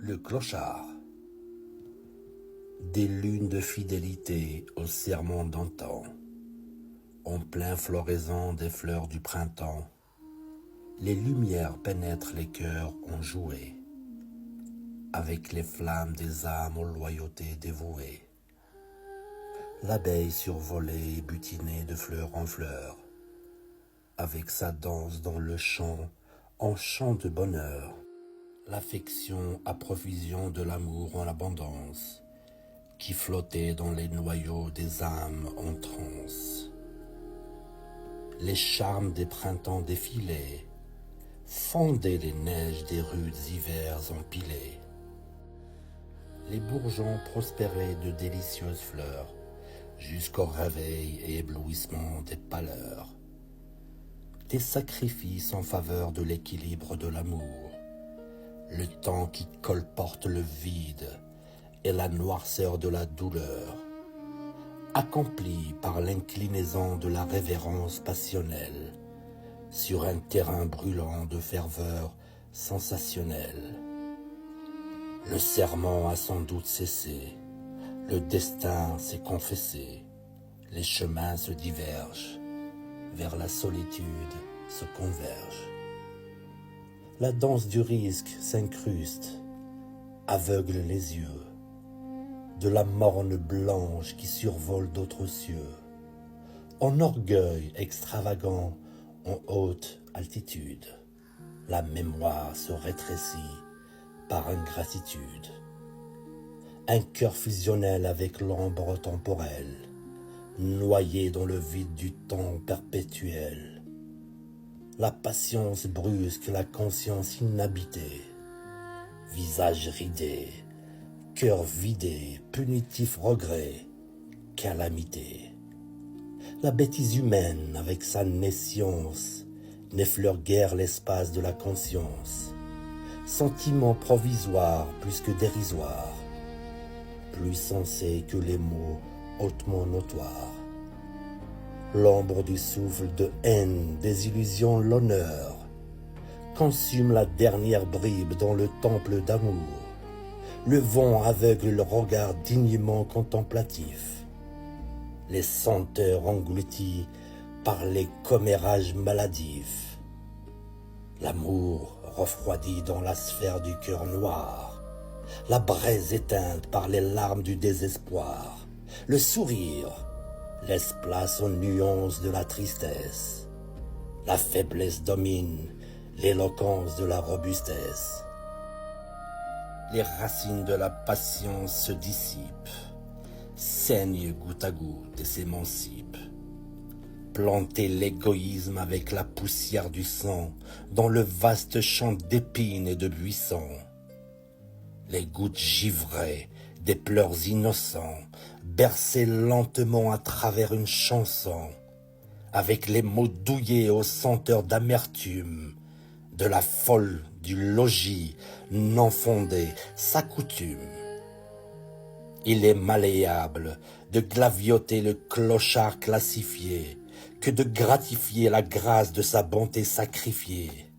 Le clochard. Des lunes de fidélité au serment d'antan, en plein floraison des fleurs du printemps, les lumières pénètrent les cœurs enjoués, avec les flammes des âmes aux loyautés dévouées. L'abeille survolée et butinée de fleur en fleur, avec sa danse dans le champ, en chant de bonheur, l'affection à profusion de l'amour en abondance, qui flottait dans les noyaux des âmes en transe. Les charmes des printemps défilaient, fondaient les neiges des rudes hivers empilés. Les bourgeons prospéraient de délicieuses fleurs, jusqu'au réveil et éblouissement des pâleurs. Des sacrifices en faveur de l'équilibre de l'amour, le temps qui colporte le vide et la noirceur de la douleur, accompli par l'inclinaison de la révérence passionnelle, sur un terrain brûlant de ferveur sensationnelle. Le serment a sans doute cessé, le destin s'est confessé, les chemins se divergent, vers la solitude se convergent. La danse du risque s'incruste, aveugle les yeux, de la morne blanche qui survole d'autres cieux, en orgueil extravagant en haute altitude. La mémoire se rétrécit par ingratitude. Un cœur fusionnel avec l'ombre temporelle, noyé dans le vide du temps perpétuel. La patience brusque, la conscience inhabitée, visage ridé, cœur vidé, punitif regret, calamité. La bêtise humaine, avec sa nescience, n'effleure guère l'espace de la conscience. Sentiment provisoire plus que dérisoire, plus sensé que les mots hautement notoires. L'ombre du souffle de haine, des illusions l'honneur, consume la dernière bribe dans le temple d'amour. Le vent aveugle le regard dignement contemplatif. Les senteurs englouties par les commérages maladifs. L'amour refroidi dans la sphère du cœur noir. La braise éteinte par les larmes du désespoir. Le sourire laisse place aux nuances de la tristesse. La faiblesse domine l'éloquence de la robustesse. Les racines de la patience se dissipent, saignent goutte à goutte et s'émancipent. Planter l'égoïsme avec la poussière du sang dans le vaste champ d'épines et de buissons. Les gouttes givrées des pleurs innocents, bercées lentement à travers une chanson, avec les mots douillés aux senteurs d'amertume, de la folle du logis non fondé s'accoutume. Il est malléable de glavioter le clochard classifié, que de gratifier la grâce de sa bonté sacrifiée.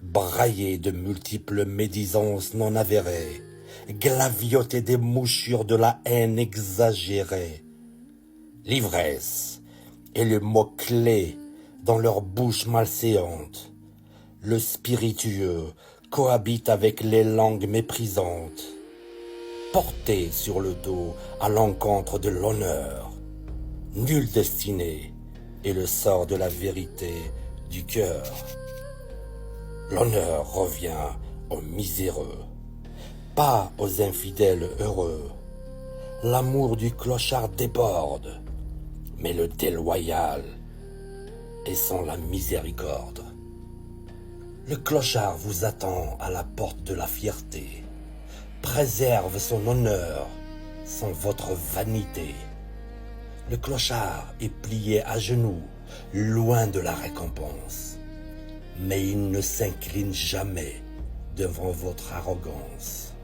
Brailler de multiples médisances non avérées, glavioter des mouchures de la haine exagérée. L'ivresse est le mot-clé dans leur bouche malséante. Le spiritueux cohabite avec les langues méprisantes. Porté sur le dos à l'encontre de l'honneur, nulle destinée est le sort de la vérité du cœur. L'honneur revient aux miséreux, pas aux infidèles heureux. L'amour du clochard déborde, mais le déloyal est sans la miséricorde. Le clochard vous attend à la porte de la fierté, préserve son honneur sans votre vanité. Le clochard est plié à genoux, loin de la récompense, mais il ne s'incline jamais devant votre arrogance.